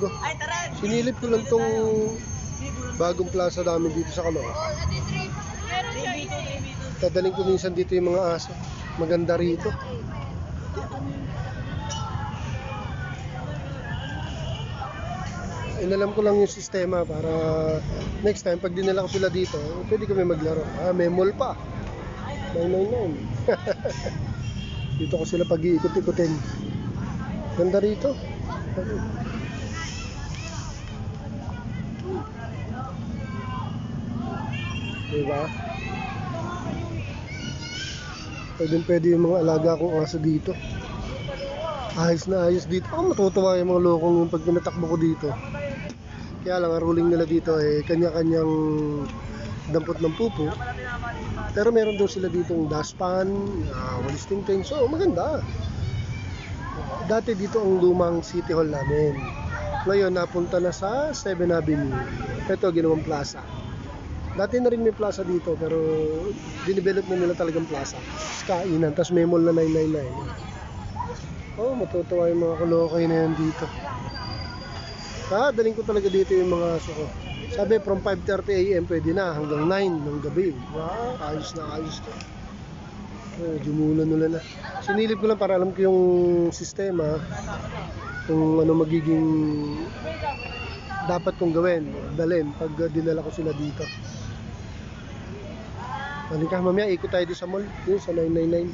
kadogo. Sinilip ko lang tong bagong plaza namin dito sa Caloocan. Tadaling ko minsan dito yung mga aso. Maganda rito. Inalam ko lang yung sistema para next time pag dinala ko sila dito, pwede kami maglaro. May mall pa. 999. Dito ko sila pag-iikot-ikutin. Ganda rito. Diba? Pwede yung mga alaga kong aso dito. Ayos na ayos dito. Matutuwa yung mga lokong yung pag pinatakbo ko dito. Kaya lang, ang ruling nila dito kanya-kanyang dampot ng pupo. Pero meron daw sila ditong dustpan, walis tingting. So, maganda. Dati dito ang lumang City Hall namin. Ngayon, napunta na sa 7 Avenue. Ito, ginawang plaza. Dati na rin may plaza dito, pero dinevelop na nila talagang plaza. Kainan, tapos may mall na 999. Matutuwa yung mga Caloocan na yan dito. Daling ko talaga dito yung mga aso ko. Sabi from 5:30 AM pwede na hanggang 9 ng gabi. Ayos na ayos to. Jumulan na. Sinilip ko lang para alam ko yung sistema, kung ano magiging dapat kong gawin, dalhin pag dinala ko sila dito. Halika, mamaya ikot tayo dito sa mall, yun sa 999.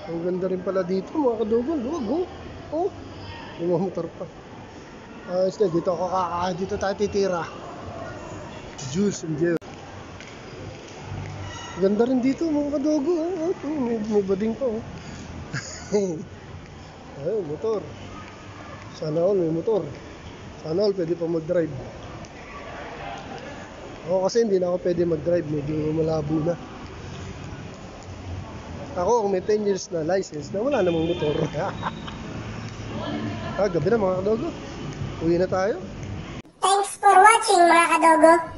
Ang ganda rin pala dito mga kadogo. Yung mga motor pa. Dito tayo titira. Juice and Jill. Ganda rin dito mga kadogo. May bading pa. Ayun, motor. Sana all may motor. Sana all pwede pa mag-drive. Ako kasi hindi na ako pwede mag-drive. Medyo malabo na. Ako kung may 10 years na license na wala namang motor. Gabi na mga kadogo. Uwi na tayo. Thanks for watching mga kadogo.